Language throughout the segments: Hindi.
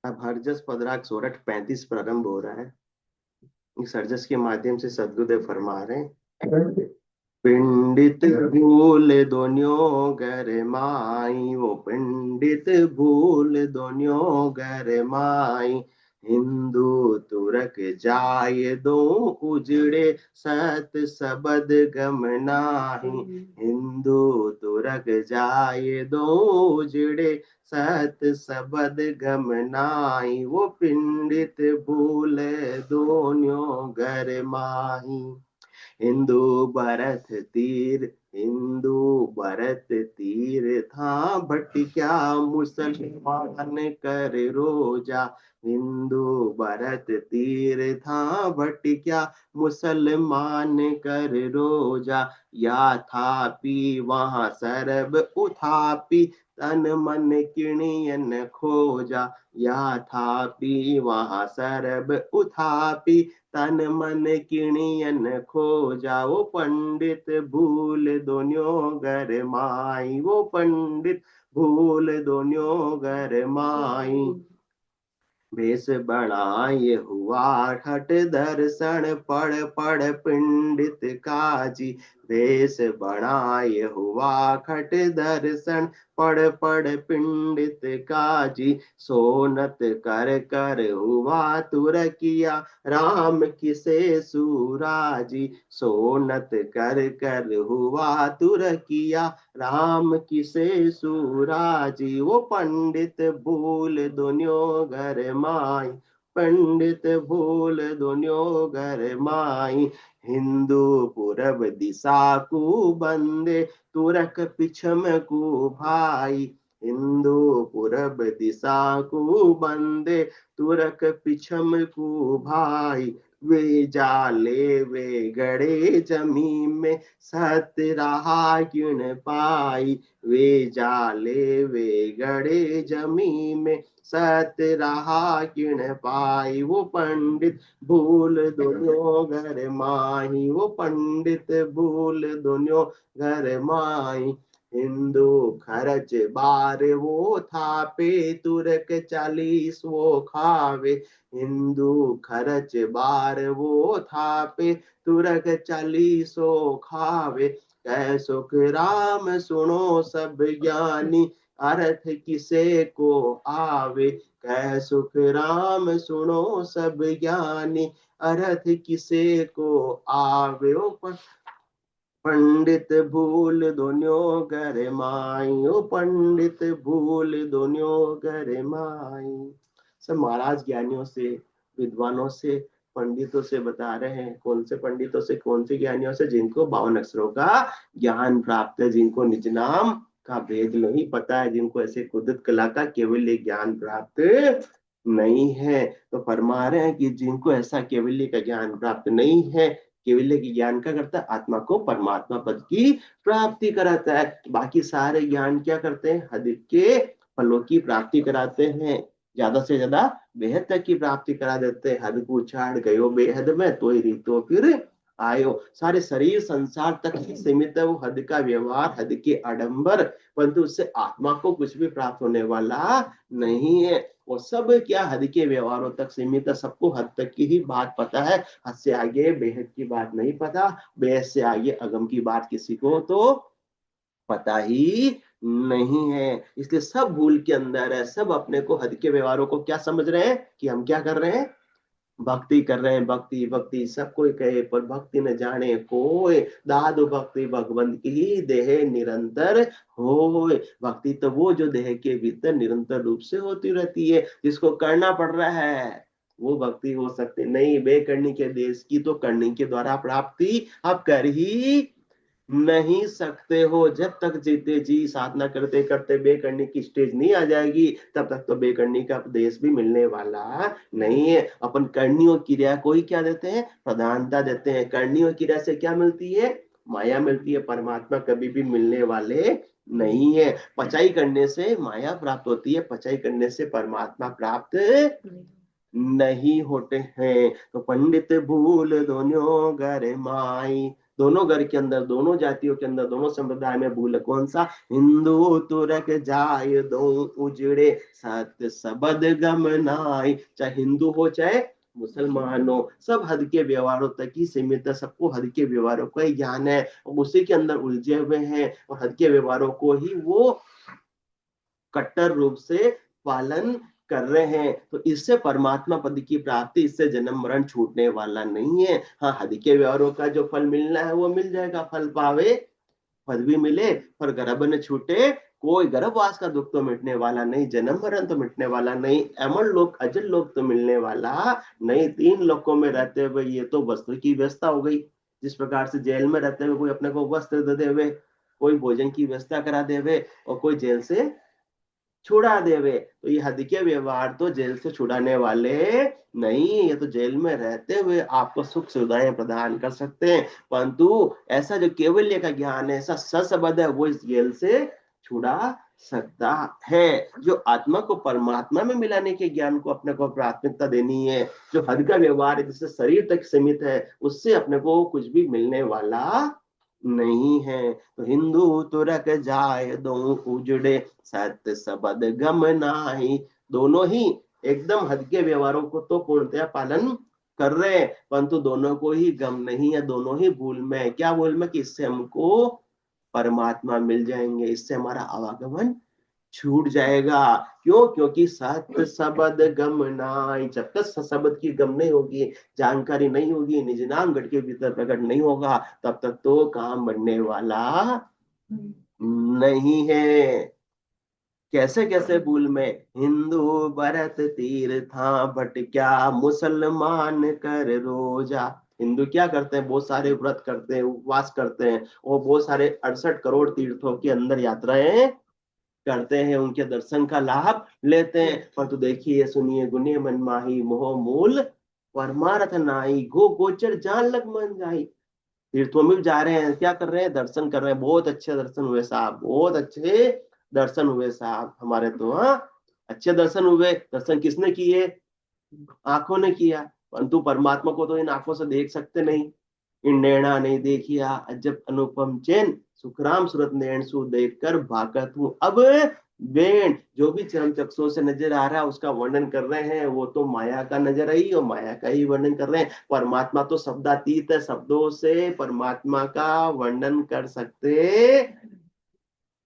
अब हरजस पदराग सोरठ 35 प्रारंभ हो रहा है। इस हरजस के माध्यम से सदगुरुदेव फरमा रहे हैं, पंडित भूल दोनियों घर माई, वो पंडित भूल दोनियों घर माई। हिंदू तुरक जाय दो उजड़े, सत सबद गम नाही। हिंदू तुरक जाय दो उजड़े, सत सबद गम नाई। वो पंडित भूल दोनियों घर माही। हिंदू भरत तीर, हिंदू भरत तीर था, बट क्या मुसलमान कर रोजा। हिंदू भरत तीर था, बट क्या मुसलमान कर रोजा। या था पी वहां सरब उथापी, तन मन किणियन खोजा। या था पी वहां सरब उथापी, तन मन किणियन खो जाओ। पंडित भूल दोनियों घर माई, वो पंडित भूल दोनियों घर माई। भेष बढ़ाए हुआ हट दर्शन, पढ़ पढ़ पंडित काजी। भेष बढ़ाए हुआ खट दर्शन, पढ़ पढ़ पंडित काजी। सोनत कर कर हुआ तुरकिया, राम किसे सुराजी। सोनत कर कर हुआ तुरकिया, राम किसे सुराजी। वो पंडित भूल दोनियों घर माई, पंडित भूल दोनियों घर माई। हिंदू पूरब दिशा को बंदे, तुरक पिछम को भाई। हिंदू पूरब दिशा को बंदे, तुरक पिछम को भाई। वे जाले वे गड़े जमीन में, सत रहा किण पाई। वे जाले वे गड़े जमी में, सत रहा किण पाई। वो पंडित भूल दोनों घर माही, वो पंडित भूल दोनों घर माही। हिंदू खर्च बार वो थापे, तुरक 40 वो खावे। हिंदू खर्च बार वो थापे, तुरक 40 खावे। कह सुख राम सुनो सब ज्ञानी, अर्थ किसे को आवे। कह सुख राम सुनो सब ज्ञानी, अर्थ किसे को आवे। ओ पंडित भूल दोनियों घर माई, ओ पंडित भूल दोनियों घर माई। सब महाराज ज्ञानियों से, विद्वानों से, पंडितों से बता रहे हैं। कौन से पंडितों से, कौन से ज्ञानियों से? जिनको 52 अक्षरों का ज्ञान प्राप्त है, जिनको निज नाम का भेद नहीं पता है, जिनको ऐसे कुदरत कला का केवल ज्ञान प्राप्त नहीं है। तो फरमा रहे हैं कि जिनको ऐसा केवल्य का ज्ञान प्राप्त नहीं है, केवल्य की ज्ञान क्या करता है? आत्मा को परमात्मा पद की प्राप्ति कराता है। बाकी सारे ज्ञान क्या करते हैं? हद के फलों की प्राप्ति कराते हैं, ज्यादा से ज्यादा बेहद तक की प्राप्ति करा देते हैं। हद को उछाड़ गयो बेहद में, तो ही रीतो फिर आयो। सारे शरीर संसार तक ही सीमित है वो हद का व्यवहार, हद के आडंबर, परंतु उससे आत्मा को कुछ भी प्राप्त होने वाला नहीं है। वो सब क्या हद के व्यवहारों तक सीमित है, सबको हद तक की ही बात पता है, हद से आगे बेहद की बात नहीं पता, बेहद से आगे अगम की बात किसी को तो पता ही नहीं है। इसलिए सब भूल के अंदर है, सब अपने को हद के व्यवहारों को क्या समझ रहे हैं कि हम क्या कर रहे हैं? भक्ति कर रहे हैं। भक्ति भक्ति सब कोई कहे, पर भक्ति न जाने कोई, दादु भक्ति भगवंत की देह निरंतर होए। भक्ति तो वो जो देह के भीतर निरंतर रूप से होती रहती है, जिसको करना पड़ रहा है वो भक्ति हो सकती नहीं। बेकरनी के देश की तो करनी के द्वारा प्राप्ति आप कर ही नहीं सकते हो। जब तक जीते जी साधना करते करते बेकरनी की स्टेज नहीं आ जाएगी, तब तक तो बेकरनी का उपदेश भी मिलने वाला नहीं है। अपन करणीय क्रिया को ही क्या देते हैं? प्रधानता देते हैं। करणीय क्रिया से क्या मिलती है? माया मिलती है। परमात्मा कभी भी मिलने वाले नहीं है। पचाई करने से माया प्राप्त होती है, पचाई करने से परमात्मा प्राप्त नहीं होते हैं। तो पंडित भूल दोनों घर माई, दोनों घर के अंदर, दोनों जातियों के अंदर, दोनों संप्रदाय में भूल कौन सा? हिंदू तुरक जाय दो उजड़े, सत सबद गम नाई। चाहे हिंदू हो चाहे मुसलमान हो, सब हद के व्यवहारों तक ही सीमित है, सबको हद के व्यवहारों का ही ज्ञान है, और उसी के अंदर उलझे हुए हैं, और हद के व्यवहारों को ही वो कट्टर रूप से पालन कर रहे हैं। तो इससे परमात्मा पद की प्राप्ति, इससे जन्म मरण छूटने वाला नहीं है। हाँ, हद के व्यवहारों का जो फल मिलना है वो मिल जाएगा, फल पावे पद भी मिले, पर गर्भ न छूटे कोई, गर्भवास का दुख तो मिटने वाला नहीं, जन्म मरण तो मिटने वाला नहीं, अमर लोक अजल लोक तो मिलने वाला नहीं। तीन लोकों में रहते हुए ये तो वस्त्र की व्यवस्था हो गई। जिस प्रकार से जेल में रहते हुए कोई अपने को वस्त्र दे देवे, कोई भोजन की व्यवस्था करा देवे, और कोई जेल से छुड़ा देवे, तो ये हद के व्यवहार तो जेल से छुड़ाने वाले नहीं, ये तो जेल में रहते हुए आपको सुख सुविधाएं प्रदान कर सकते हैं। परंतु ऐसा जो केवल्य का ज्ञान है, ऐसा सशब्द है, वो इस जेल से छुड़ा सकता है। जो आत्मा को परमात्मा में मिलाने के ज्ञान को अपने को प्राथमिकता देनी है, जो हद का व्यवहार है जिससे शरीर तक सीमित है, उससे अपने को कुछ भी मिलने वाला नहीं है। तो हिंदू तुरक जाय दो उजड़े, सत्य सबद गम नाही। दोनों ही एकदम हद के व्यवहारों को तो पूर्णतया पालन कर रहे हैं, परंतु दोनों को ही गम नहीं है, दोनों ही भूल में है। क्या भूल में? कि इससे हमको परमात्मा मिल जाएंगे, इससे हमारा आवागमन छूट जाएगा। क्यों? क्योंकि सत्य शब्द गम नाई। जब तक शब्द की गम नहीं होगी, जानकारी नहीं होगी, निज नाम गढ़ के भीतर प्रकट नहीं होगा, तब तक तो काम बनने वाला नहीं है। कैसे कैसे भूल में? हिंदू भरत तीर्था भटक्या, मुसलमान कर रोजा। हिंदू क्या करते हैं? बहुत सारे व्रत करते हैं, उपवास करते हैं, और बहुत सारे 68 करोड़ तीर्थों के अंदर यात्राएं करते हैं, उनके दर्शन का लाभ लेते हैं। परंतु देखिए, सुनिए, गुने मन माही मोह मूल परमारथ नाई, गो गोचर जान लग मन जाई। तीर्थों में भी जा रहे हैं, क्या कर रहे हैं? दर्शन कर रहे हैं। बहुत अच्छे दर्शन हुए साहब, बहुत अच्छे दर्शन हुए साहब हमारे तो। हाँ, अच्छे दर्शन हुए। दर्शन किसने किए? आंखों ने किया। परंतु परमात्मा को तो इन आंखों से देख सकते नहीं। इन नैना नहीं देखिया अजब अनुपम चैन, सुखराम सूरत नैन सु देख कर भाकत हूँ अब बेन। जो भी चरम चक्षुओं से नजर आ रहा है उसका वर्णन कर रहे हैं, वो तो माया का नजर आई और माया का ही वर्णन कर रहे हैं। परमात्मा तो शब्दातीत है, शब्दों से परमात्मा का वर्णन कर सकते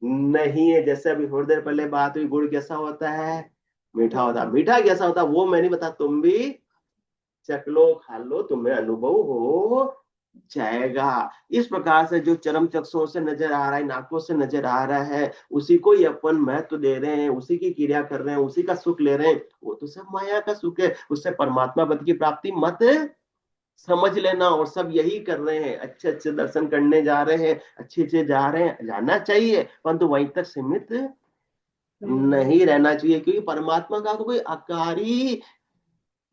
नहीं है। जैसे अभी थोड़ी देर पहले बात हुई, गुड़ कैसा होता है? मीठा होता है। मीठा कैसा होता है वो मैं नहीं बता, तुम भी चख लो, खा लो, तुम्हें अनुभव हो जाएगा। इस प्रकार से जो चरम चक्षुओं से नजर आ रहा है, नाकों से नजर आ रहा है, उसी को ही अपन महत्व दे रहे हैं, उसी की क्रिया कर रहे हैं, उसी का सुख ले रहे हैं, वो तो सब माया का सुख है। उससे परमात्मा पद की प्राप्ति मत समझ लेना। और सब यही कर रहे हैं, अच्छे अच्छे दर्शन करने जा रहे हैं, अच्छे अच्छे जा रहे हैं, जाना चाहिए, परंतु वहीं तक सीमित नहीं रहना चाहिए, क्योंकि परमात्मा का तो कोई आकार ही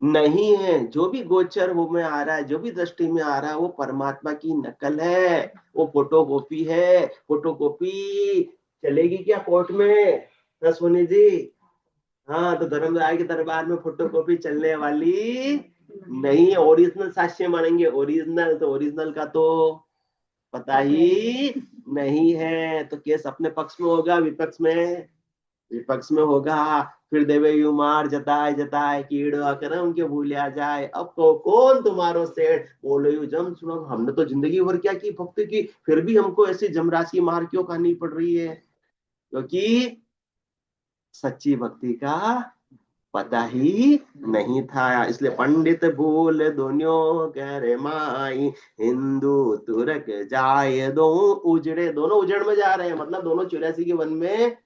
नहीं है। जो भी गोचर वो में आ रहा है, जो भी दृष्टि में आ रहा है, वो परमात्मा की नकल है, वो फोटोकॉपी है। फोटोकॉपी चलेगी क्या कोर्ट में? ना सोनी जी? हाँ, तो धर्मराय के दरबार में फोटोकॉपी चलने वाली नहीं है। ओरिजिनल साक्ष्य मानेंगे, ओरिजिनल तो ओरिजिनल का तो पता ही नहीं है। तो केस अपने पक्ष में होगा, विपक्ष में? विपक्ष में होगा। फिर देवे युमार जताए जताए कीड़ आकर उनके भूलिया जाए, अब तो कौन तुम्हारो सेठ बोलो यू जम सुनो। हमने तो जिंदगी भर क्या की भक्ति की, फिर भी हमको ऐसी जमरासी मार क्यों खानी पड़ रही है? क्योंकि सच्ची भक्ति का पता ही नहीं था। इसलिए पंडित भूल दोनों गहरे माई, हिंदू तुरक जाए दो उजड़े। दोनों उजड़ में जा रहे हैं, मतलब दोनों 84 के वन में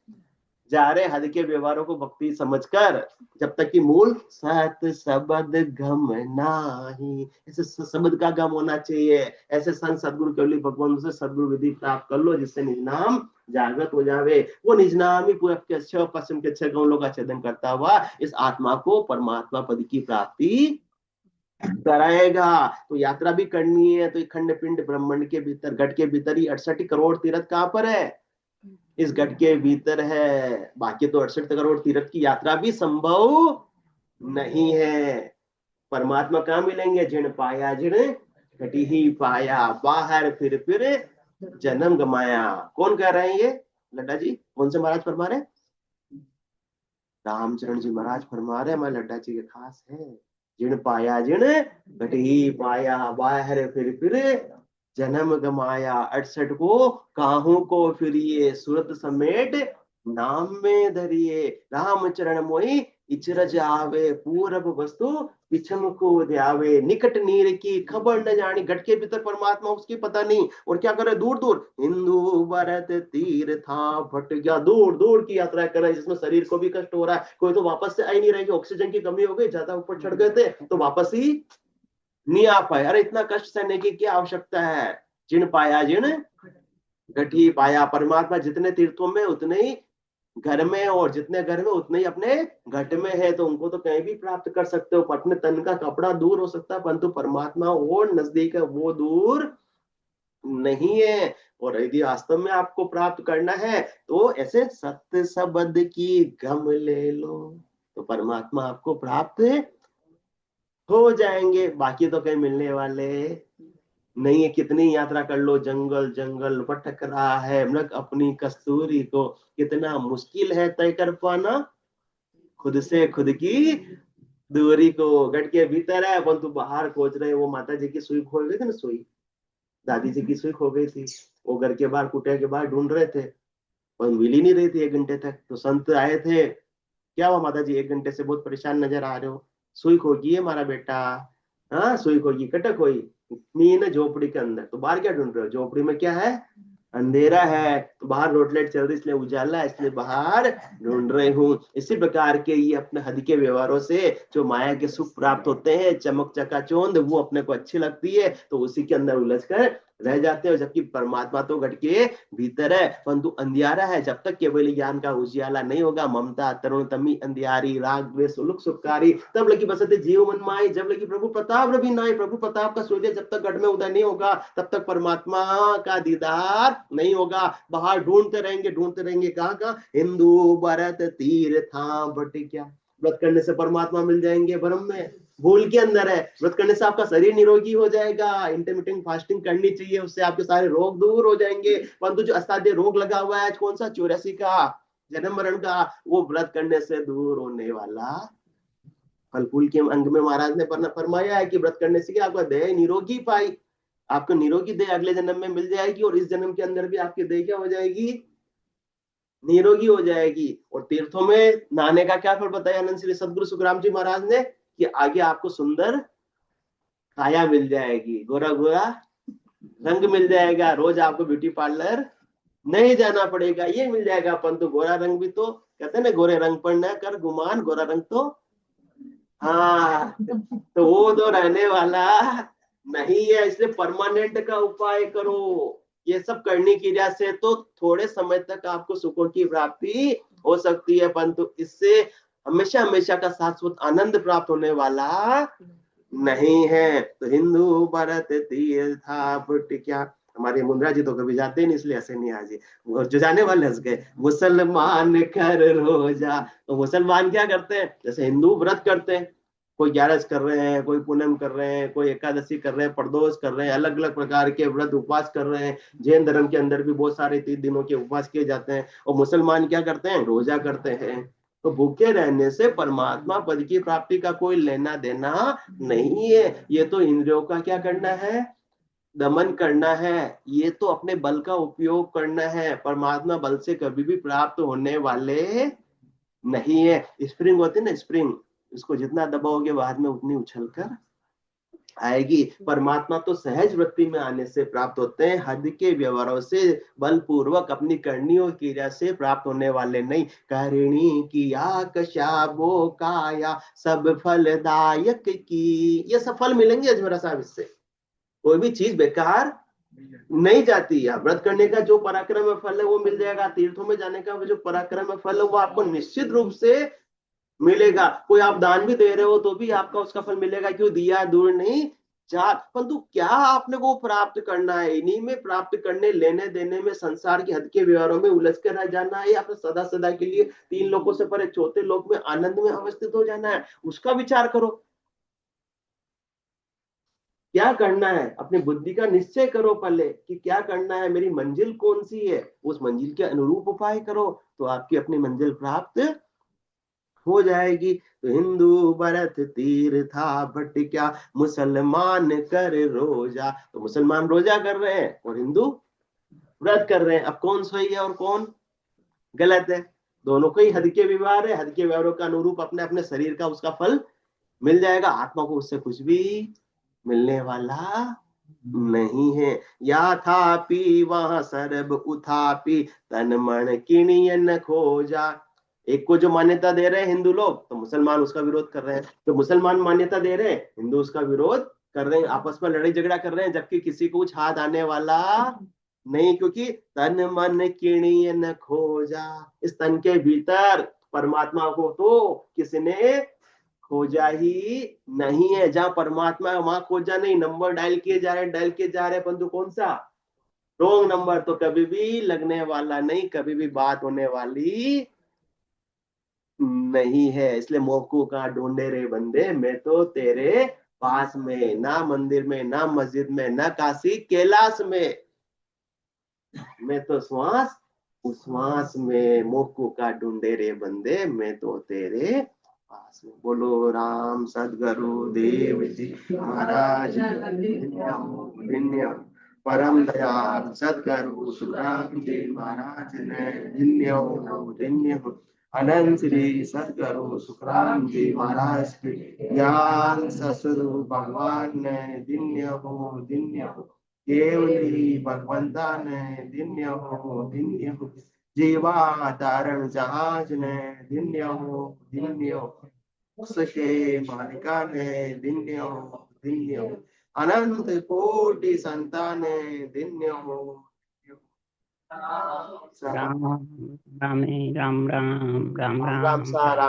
जा रहे हद के व्यवहारों को भक्ति समझकर, जब तक कि मूल सत सबद गम नाही। ऐसे शब्द का गम होना चाहिए। ऐसे संत सदगुरु केवली भगवान से सदगुरु विधि प्राप्त कर लो, जिससे निज नाम जागृत हो जावे। वो निज नाम ही पूरब के अच्छे और पश्चिम के अच्छे गमलों का छेदन करता हुआ इस आत्मा को परमात्मा पद की प्राप्ति कराएगा। तो यात्रा भी करनी है, तो खंड पिंड ब्रह्मांड के भीतर, घट के भीतर ही 68 करोड़ तीर्थ कहाँ पर है? इस घट के भीतर है। बाकी तो 68 करोड़ तीर्थ की यात्रा भी संभव नहीं है। परमात्मा कहाँ मिलेंगे? जिण पाया जिण घटी ही पाया, बाहर फिर जन्म गमाया। कौन कह रहे हैं ये लड्डा जी? कौन से महाराज फरमा रहे हैं? रामचरण जी महाराज फरमा रहे हैं, हमारे लड्डा जी के खास है। जिन पाया जिन घटी पाया, बाहर फिर जन्म गमाया। 68 को काहू को फिरिए, सूरत समेट नाम में धरिए। रामचरण मोहि इचरज आवे, पूरब वस्तु पिछम को ध्यावे। निकट नीर की खबर न जानी, घट के भीतर परमात्मा उसकी पता नहीं। और क्या करे, दूर दूर हिंदू भरत तीर था भट गया, दूर दूर की यात्रा कर रहे हैं, जिसमें शरीर को भी कष्ट हो रहा है। कोई तो वापस से आ ही नहीं रहे, ऑक्सीजन की कमी हो गई, ज्यादा ऊपर चढ़ गए थे तो वापस ही नहीं आ पाए। अरे इतना कष्ट सहने की क्या आवश्यकता है? जिन पाया जिन घटी पाया। परमात्मा जितने तीर्थों में उतने ही घर में, और जितने घर में उतने ही अपने घट में है। तो उनको तो कहीं भी प्राप्त कर सकते हो। अपने तन का कपड़ा दूर हो सकता है, परंतु परमात्मा वो नजदीक है, वो दूर नहीं है। और यदि वास्तव में आपको प्राप्त करना है तो ऐसे सत्य शब्द की गम ले लो, तो परमात्मा आपको प्राप्त हो जाएंगे। बाकी तो कहीं मिलने वाले नहीं है। कितनी यात्रा कर लो, जंगल जंगल भटक रहा है मृग अपनी कस्तूरी को। कितना मुश्किल है तय कर पाना खुद से खुद की दूरी को। गट के भीतर है परंतु बाहर खोज रहे हैं। वो माता जी की सुई खो गई थी ना, सुई दादी जी की सुई खो गई थी। वो घर के बाहर, कुटिया के बाहर ढूंढ रहे थे, पर मिल ही नहीं रही थी 1 घंटे तक। तो संत आए थे, क्या हुआ माता जी, 1 घंटे से बहुत परेशान नजर आ रहे हो, सुई खो गई है हमारा बेटा। हाँ सुई खो गई, कटक हुई इतनी ना झोपड़ी के अंदर। तो बाहर क्या ढूंढ रहे हो? झोपड़ी में क्या है? अंधेरा है। तो बाहर रोड लाइट चल रही इसलिए उजाला है, इसलिए बाहर ढूंढ रहे हूँ। इसी प्रकार के ये अपने हद के व्यवहारों से जो माया के सुख प्राप्त होते हैं, चमक चकाचौंध, वो अपने को अच्छी लगती है तो उसी के अंदर उलझ कर रह जाते हैं। जबकि परमात्मा तो घट के भीतर है, परंतु अंधियारा है। जब तक केवल ज्ञान का उजियाला नहीं होगा, ममता तरुण तमी अंधियारी, राग द्वेष सुलुक सुखकारी, तब लगी बसते जीव मन माई। जब लगी प्रभु प्रताप रवि नाई, प्रभु प्रताप का सूर्य जब तक घट में उदय नहीं होगा, तब तक परमात्मा का दीदार नहीं होगा। बाहर ढूंढते रहेंगे, कहाँ कहाँ? हिंदू भरत तीर्था भट क्या। व्रत करने से परमात्मा मिल जाएंगे ब्रह्म में, भूल के अंदर है। व्रत करने से आपका शरीर निरोगी हो जाएगा। इंटरमीडिएट फास्टिंग करनी चाहिए, उससे आपके सारे रोग दूर हो जाएंगे। परंतु जो असाध्य रोग लगा हुआ है, कौन सा? 84 का, जन्म मरण का, वो व्रत करने से दूर होने वाला फल फूल के अंग में महाराज ने फरमाया है कि व्रत करने से आपका देह निरोगी पाई। आपको निरोगी देह अगले जन्म में मिल जाएगी, और इस जन्म के अंदर भी आपकी देह क्या हो जाएगी? निरोगी हो जाएगी। और तीर्थों में नहाने का क्या फल बताया आनंद श्री सदगुरु सुखराम जी महाराज ने, कि आगे आपको सुंदर काया मिल जाएगी, गोरा गोरा रंग मिल जाएगा। रोज आपको ब्यूटी पार्लर नहीं जाना पड़ेगा, ये मिल जाएगा। अपन तो गोरा रंग भी तो कहते हैं ना, गोरे रंग पर न कर गुमान, गोरा रंग तो हाँ, तो वो तो रहने वाला नहीं है। इसलिए परमानेंट का उपाय करो। ये सब करने की वजह से तो थोड़े समय तक आपको सुखों की प्राप्ति हो सकती है, परंतु इससे हमेशा हमेशा का शाश्वत आनंद प्राप्त होने वाला नहीं है। तो हिंदू भरत तीर्था भट क्या। हमारे मुंद्रा जी तो कभी जाते नहीं, इसलिए ऐसे नहीं आज वो जो जाने वाले हंस गए। मुसलमान कर रोजा। तो मुसलमान क्या करते हैं? जैसे हिंदू व्रत करते हैं, कोई 11 कर रहे हैं, कोई पूनम कर रहे हैं, कोई एकादशी कर रहे हैं, प्रदोष कर रहे हैं, अलग अलग प्रकार के व्रत उपवास कर रहे हैं। जैन धर्म के अंदर भी बहुत सारे 3 दिनों के उपवास किए जाते हैं। और मुसलमान क्या करते हैं? रोजा करते हैं। तो भूखे रहने से परमात्मा पद की प्राप्ति का कोई लेना देना नहीं है। ये तो इंद्रियों का क्या करना है? दमन करना है। ये तो अपने बल का उपयोग करना है। परमात्मा बल से कभी भी प्राप्त होने वाले नहीं है। स्प्रिंग होती है ना, स्प्रिंग, इसको जितना दबाओगे बाद में उतनी उछल कर आएगी। परमात्मा तो सहज वृत्ति में आने से प्राप्त होते हैं, हद के व्यवहारों से बलपूर्वक अपनी करनियों की वजह से प्राप्त होने वाले नहीं। करणी किया कशाबो काया, सब फलदायक की। ये सब फल मिलेंगे अजमेरा साहब इससे। कोई भी चीज बेकार नहीं जाती है। व्रत करने का जो पराक्रम है फल है वो मिल जाएगा। तीर्थों में जाने का जो पराक्रम है फल है वो आपको निश्चित रूप से मिलेगा। कोई आप दान भी दे रहे हो तो भी आपका उसका फल मिलेगा। क्यों? दिया दूर नहीं चार। परंतु क्या आपने को प्राप्त करना है? इन्हीं में प्राप्त करने, लेने देने में, संसार की हद के व्यवहारों में उलझ कर रह जाना है, या फिर सदा सदा के लिए 3 लोकों से परे चौथे लोक में आनंद में अवस्थित हो जाना है? उसका विचार करो। क्या करना है, अपनी बुद्धि का निश्चय करो पहले कि क्या करना है, मेरी मंजिल कौन सी है, उस मंजिल के अनुरूप उपाय करो, तो आपकी अपनी मंजिल प्राप्त हो जाएगी। तो हिंदू भरत तीर्था भट्ट क्या, मुसलमान कर रोजा। तो मुसलमान रोजा कर रहे हैं और हिंदू व्रत कर रहे हैं। अब कौन सही है और कौन गलत है? दोनों को ही हद के व्यवहार है, हद के व्यवहारों का अनुरूप अपने अपने शरीर का उसका फल मिल जाएगा, आत्मा को उससे कुछ भी मिलने वाला नहीं है। या थापि वहां सर्ब उथापि, तन मन किणियन खोजा। एक को जो मान्यता दे रहे हैं हिंदू लोग, तो मुसलमान उसका विरोध कर रहे हैं। तो मुसलमान मान्यता दे रहे हैं, हिंदू उसका विरोध कर रहे हैं, आपस में लड़ाई झगड़ा कर रहे हैं, जबकि किसी को कुछ हाथ आने वाला नहीं, क्योंकि तन मन किणियन खोजा। इस तन के भीतर परमात्मा को तो किसने खोजा ही नहीं है। जहां परमात्मा है वहां खोजा नहीं, नंबर डायल किए जा रहे हैं, डायल किए जा रहे हैं, परंतु कौन सा रॉन्ग नंबर, तो कभी भी लगने वाला नहीं, कभी भी बात होने वाली नहीं है। इसलिए मोक्कू कहाँ ढूंढे रे बंदे, मैं तो तेरे पास में, ना मंदिर में, ना मस्जिद में, ना काशी कैलाश में, मैं तो श्वास उश्वास में, मोक्कू का ढूंढे रे बंदे, मैं तो तेरे पास में। बोलो राम सदगुरु देव जी महाराज धन्य, परम दयाल सदगुरु सुखराम जी महाराज ने धन्य, अनंत श्री सदगुरु सुखराम जी महाराज के ज्ञान ससुर भगवान ने धन्य हो, केवली भगवंता ने धन्य हो, जीवा तारण जहाज ने धन्य हो, उसके मालिका ने धन्य हो, अनंत कोटि संताने धन्य हो। राम राम राम राम राम राम राम। सा राम।